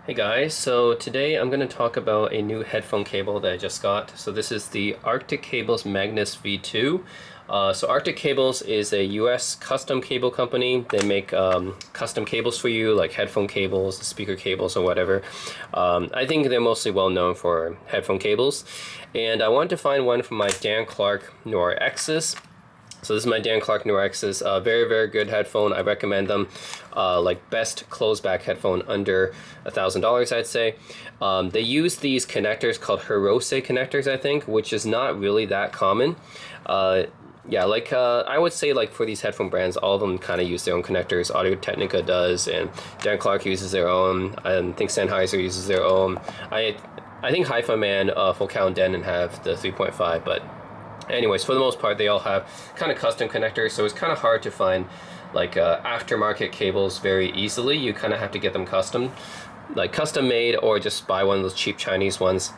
Hey guys, so today I'm going to talk about a new headphone cable that I just got. So this is the Arctic Cables Magnus V2. So Arctic Cables is a US custom cable company. They make custom cables for you, like headphone cables, speaker cables, or whatever. I think they're mostly well known for headphone cables. And I wanted to find one for my Clark Noire X's. So this is my Clark Noire X's. Very, very good headphone. I recommend them. Like best closed-back headphone under $1,000, I'd say. They use these connectors called Hirose connectors, I think, which is not really that common. Yeah, like I would say, like for these headphone brands, all of them kind of use their own connectors. Audio-Technica does, and Clark uses their own. I think Sennheiser uses their own. I think Hi-Fi Man, Full Count, and Denon have the 3.5, but anyways, for the most part, they all have kind of custom connectors, so it's kind of hard to find like aftermarket cables very easily. You kind of have to get them custom, like custom made, or just buy one of those cheap Chinese ones.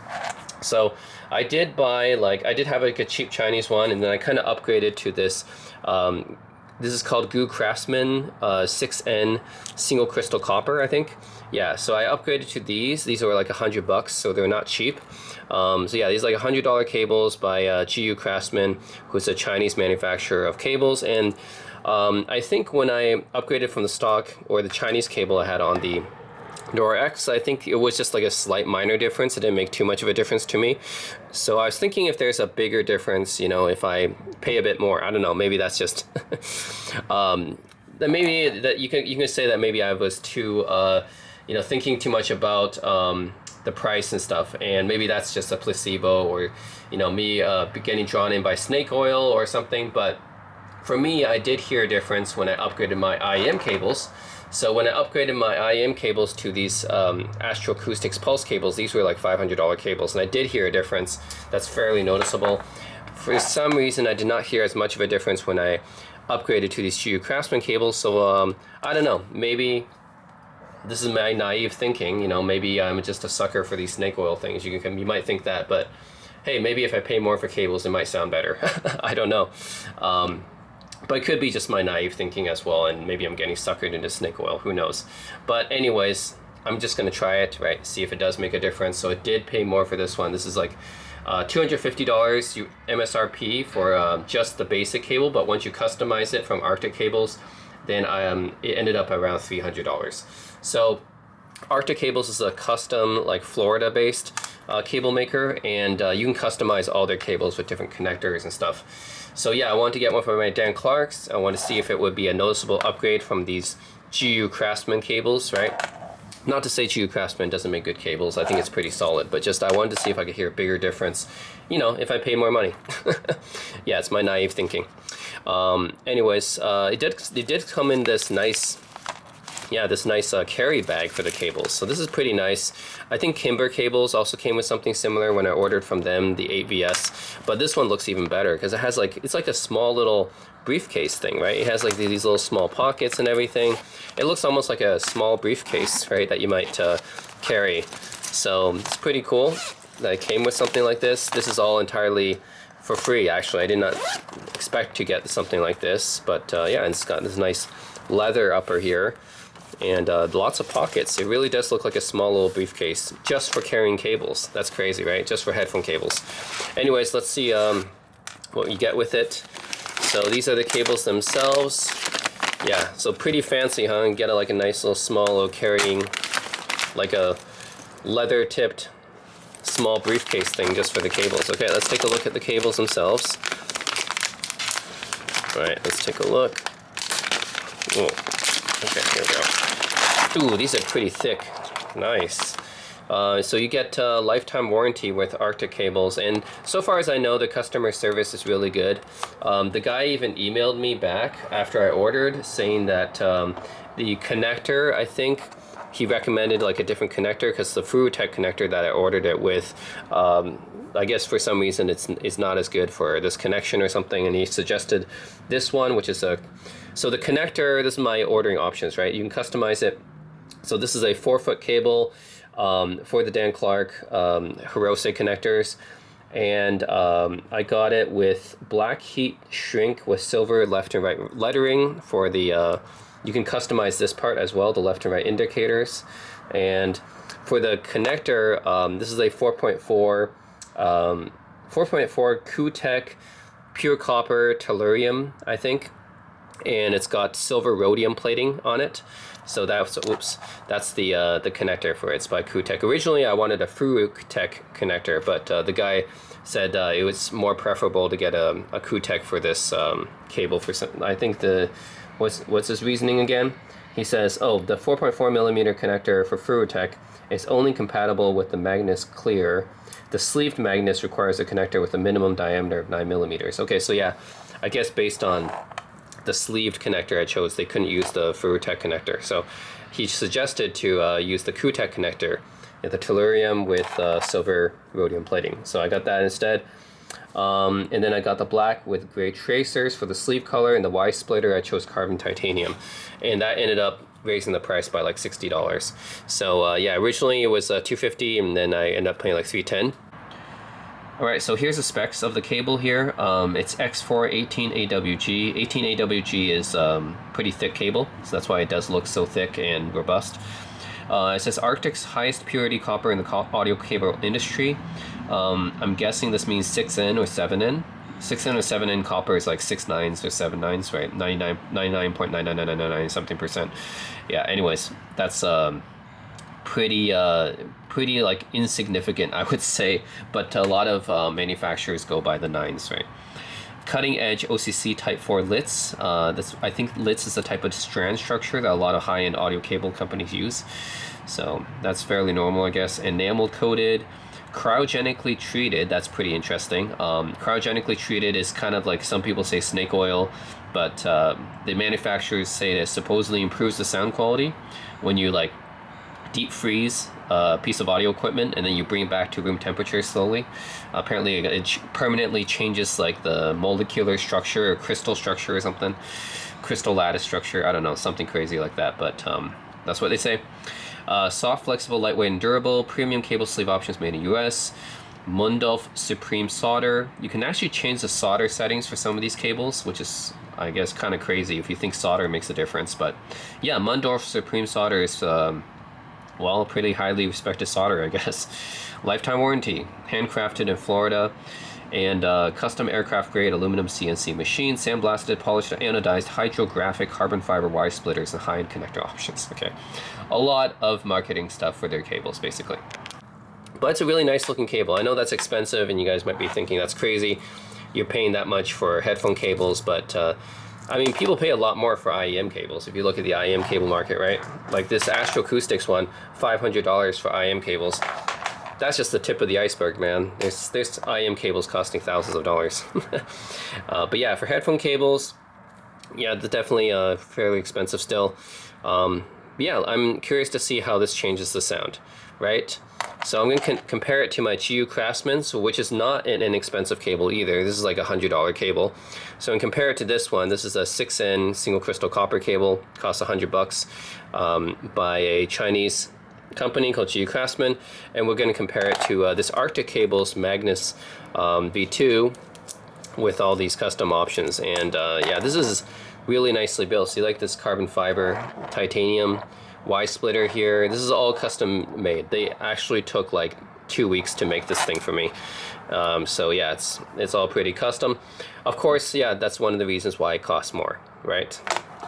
So I did buy, like, I did have like a cheap Chinese one, and then I kind of upgraded to this. This is called GuCraftsman 6N single crystal copper, I think. Yeah, so I upgraded to these. These were like $100, so they're not cheap. So yeah, these are like $100 cables by GuCraftsman, who's a Chinese manufacturer of cables. And I think when I upgraded from the stock or the Chinese cable I had on the Noire X, I think it was just like a slight minor difference. It didn't make too much of a difference to me. So I was thinking if there's a bigger difference, you know, if I pay a bit more. I don't know, maybe that's just that maybe that you can say that maybe I was too you know, thinking too much about the price and stuff, and maybe that's just a placebo, or you know, me getting drawn in by snake oil or something. But for me, I did hear a difference when I upgraded my IEM cables. So when I upgraded my IEM cables to these Astro Acoustics Pulse cables, these were like $500 cables, and I did hear a difference that's fairly noticeable. For some reason, I did not hear as much of a difference when I upgraded to these GuCraftsman cables. So I don't know, maybe this is my naive thinking, you know, maybe I'm just a sucker for these snake oil things. You might think that, but hey, maybe if I pay more for cables, it might sound better. I don't know. But it could be just my naive thinking as well, and maybe I'm getting suckered into snake oil, who knows. But anyways, I'm just gonna try it, right, see if it does make a difference. So it did pay more for this one. This is like $250 MSRP for just the basic cable, but once you customize it from Arctic Cables, then it ended up around $300. So Arctic Cables is a custom, like Florida-based cable maker, and you can customize all their cables with different connectors and stuff. So yeah, I wanted to get one for my Clarks. I want to see if it would be a noticeable upgrade from these GuCraftsman cables, right? Not to say GuCraftsman doesn't make good cables. I think it's pretty solid, but just I wanted to see if I could hear a bigger difference, you know, if I pay more money. Yeah, it's my naive thinking. Anyways, it did come in this nice, yeah, this nice carry bag for the cables. So this is pretty nice. I think Kimber Cables also came with something similar when I ordered from them, the 8VS. But this one looks even better because it has like, it's like a small little briefcase thing, right? It has like these little small pockets and everything. It looks almost like a small briefcase, right, that you might carry. So it's pretty cool that it came with something like this. This is all entirely for free, actually. I did not expect to get something like this, but yeah, it's got this nice leather upper here, and lots of pockets. It really does look like a small little briefcase just for carrying cables. That's crazy, right? Just for headphone cables. Anyways, let's see what you get with it. So these are the cables themselves. Yeah, so pretty fancy, huh? And get like a nice little small little carrying, like a leather tipped small briefcase thing just for the cables. Okay, let's take a look at the cables themselves. All right, let's take a look. Whoa. Okay, here we go. Ooh, these are pretty thick. Nice. So you get a lifetime warranty with Arctic Cables, and so far as I know, the customer service is really good. The guy even emailed me back after I ordered saying that the connector, I think he recommended like a different connector because the FuruTech connector that I ordered it with, I guess for some reason it's not as good for this connection or something, and he suggested this one, which is so the connector, this is my ordering options, right? You can customize it. So this is a 4-foot cable for the Clark Hirose connectors, and I got it with black heat shrink with silver left and right lettering for the You can customize this part as well, the left and right indicators. And for the connector, this is a 4.4 QTech pure copper tellurium, I think, and it's got silver rhodium plating on it. So that's the connector for it. It's by QTech. Originally, I wanted a FuruTech connector, but the guy said it was more preferable to get a QTech for this cable. For some, I think what's his reasoning again? He says, oh, the 4.4 millimeter connector for FuruTech is only compatible with the Magnus Clear. The sleeved Magnus requires a connector with a minimum diameter of 9 millimeters. Okay, so yeah, I guess based on the sleeved connector I chose, they couldn't use the FuruTech connector. So he suggested to use the QTech connector, the tellurium with silver rhodium plating. So I got that instead. And then I got the black with gray tracers for the sleeve color, and the Y splitter I chose carbon titanium, and that ended up raising the price by like $60. So yeah, originally it was $250, and then I ended up paying like $310. All right, so here's the specs of the cable here. It's X4 18AWG. 18AWG is pretty thick cable, so that's why it does look so thick and robust. It says Arctic's highest purity copper in the audio cable industry. I'm guessing this means 6N or 7N. 6N or 7N copper is like 6 nines or 7 nines, right? 99.99999 something percent. Yeah, anyways, that's pretty like insignificant, I would say, but a lot of manufacturers go by the nines, right? Cutting edge OCC Type 4 lits. I think lits is the type of strand structure that a lot of high-end audio cable companies use. So that's fairly normal, I guess. Enamel coated, cryogenically treated. That's pretty interesting. Cryogenically treated is kind of like, some people say snake oil, but the manufacturers say it supposedly improves the sound quality when you like deep freeze a piece of audio equipment and then you bring it back to room temperature slowly. Apparently it permanently changes like the molecular structure or crystal structure or something, crystal lattice structure, I don't know, something crazy like that, but that's what they say. Soft, flexible, lightweight, and durable. Premium cable sleeve options made in US. Mundolf Supreme solder. You can actually change the solder settings for some of these cables, which is, I guess, kind of crazy if you think solder makes a difference. But yeah, Mundolf Supreme solder is well, pretty highly respected solder, I guess. Lifetime warranty, handcrafted in Florida, and custom aircraft grade aluminum CNC machine, sandblasted, polished, anodized, hydrographic carbon fiber Y splitters, and high-end connector options. Okay, a lot of marketing stuff for their cables, basically. But it's a really nice looking cable. I know that's expensive, and you guys might be thinking that's crazy. You're paying that much for headphone cables, but I mean, people pay a lot more for IEM cables. If you look at the IEM cable market, right? Like this Astroacoustics one, $500 for IEM cables. That's just the tip of the iceberg, man. There's IEM cables costing thousands of dollars. But yeah, for headphone cables, yeah, they're definitely fairly expensive still. Yeah, I'm curious to see how this changes the sound, right? So I'm going to compare it to my GuCraftsman, which is not an inexpensive cable either. This is like a $100 cable. So and compare it to this one. This is a 6N single crystal copper cable, costs $100 by a Chinese company called GuCraftsman, and we're going to compare it to this Arctic Cable's Magnus V2 with all these custom options. And yeah, this is really nicely built. So you like this carbon fiber titanium Y splitter here. This is all custom made. They actually took like 2 weeks to make this thing for me. So yeah, it's all pretty custom. Of course, yeah, that's one of the reasons why it costs more, right?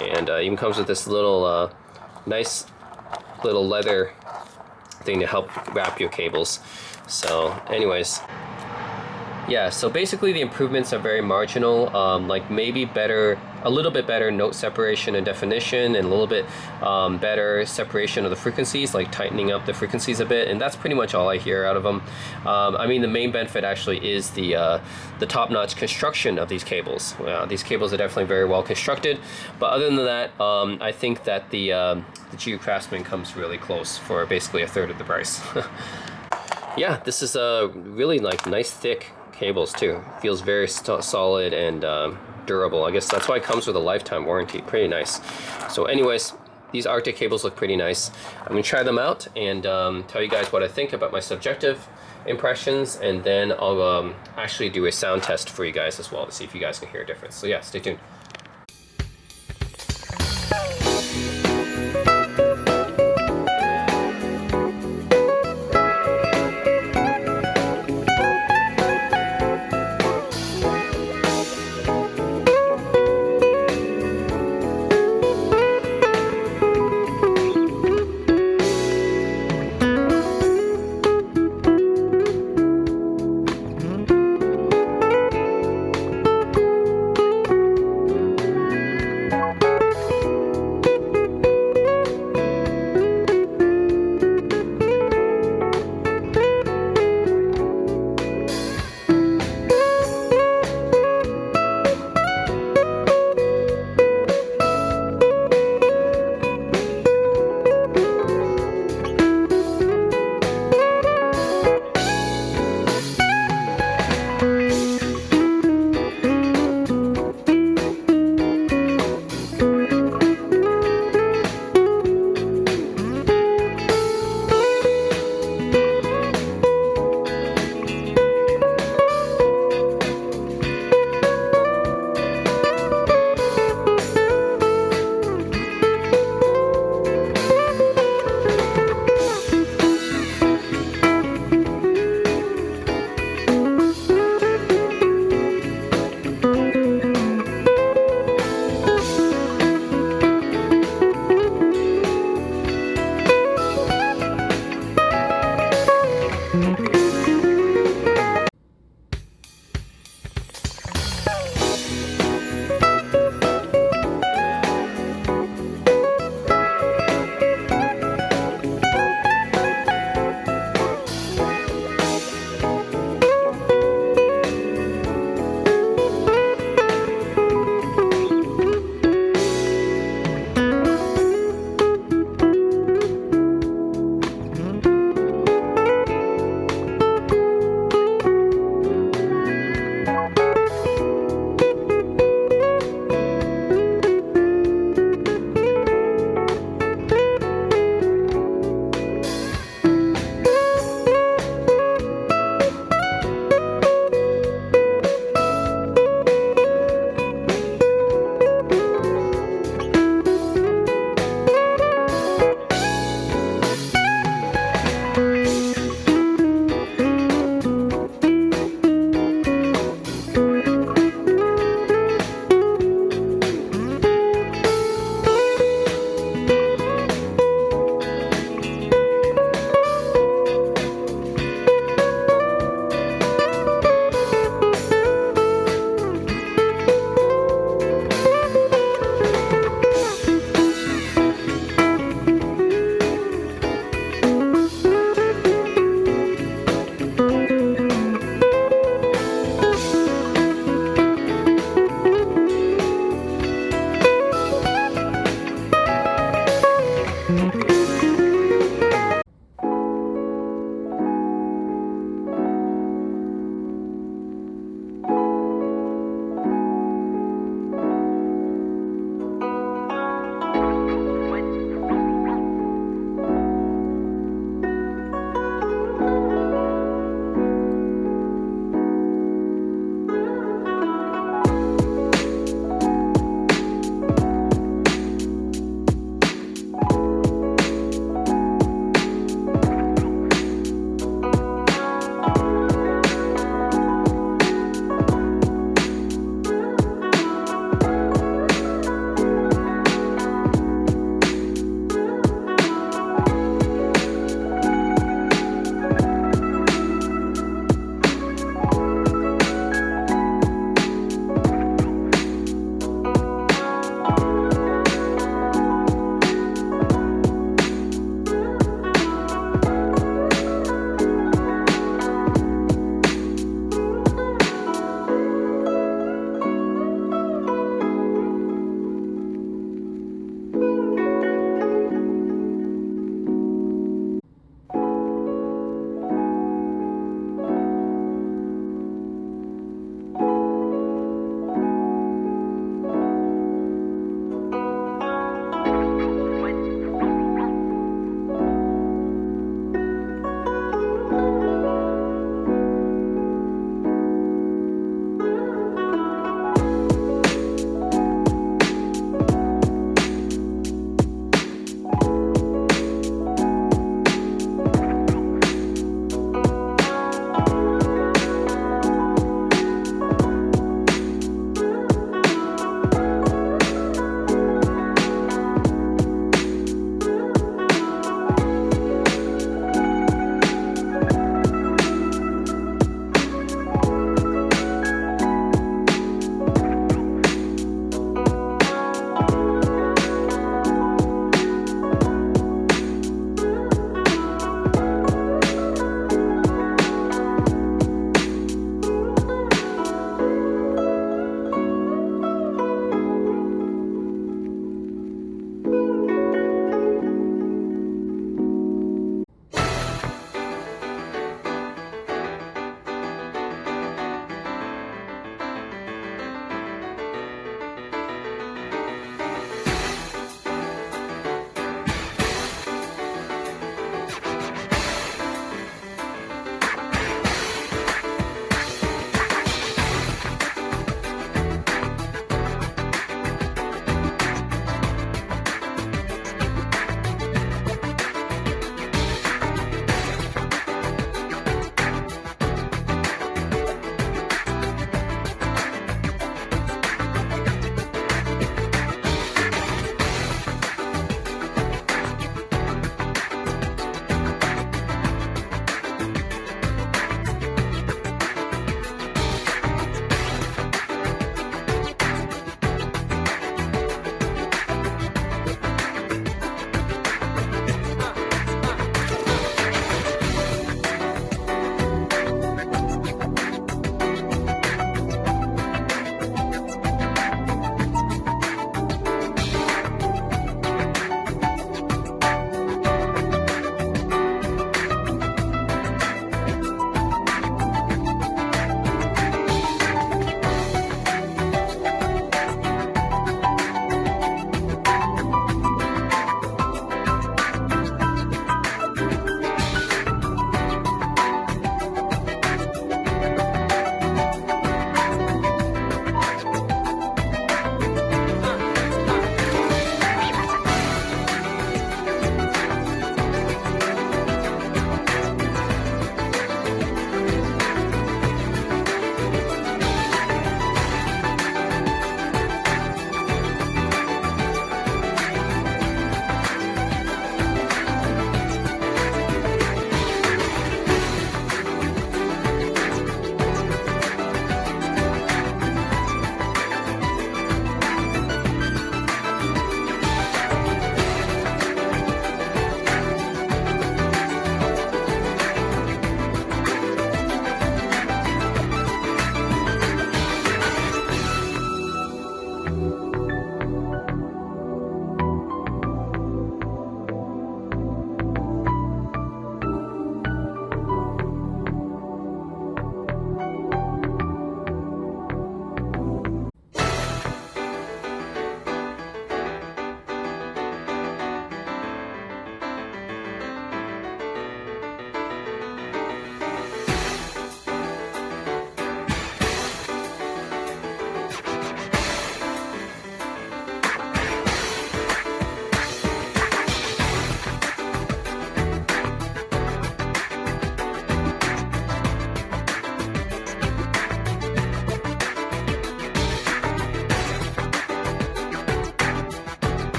And even comes with this little nice little leather thing to help wrap your cables. So anyways, yeah, so basically the improvements are very marginal, like maybe a little bit better note separation and definition, and a little bit better separation of the frequencies, like tightening up the frequencies a bit, and that's pretty much all I hear out of them. I mean, the main benefit actually is the top-notch construction of these cables. These cables are definitely very well constructed, but other than that, I think that the GuCraftsman comes really close for basically a third of the price. Yeah, this is a really like nice thick cables too. Feels very solid and durable. I guess that's why it comes with a lifetime warranty. Pretty nice. So anyways, these Arctic cables look pretty nice. I'm gonna try them out and tell you guys what I think about my subjective impressions, and then I'll actually do a sound test for you guys as well to see if you guys can hear a difference. So yeah, stay tuned.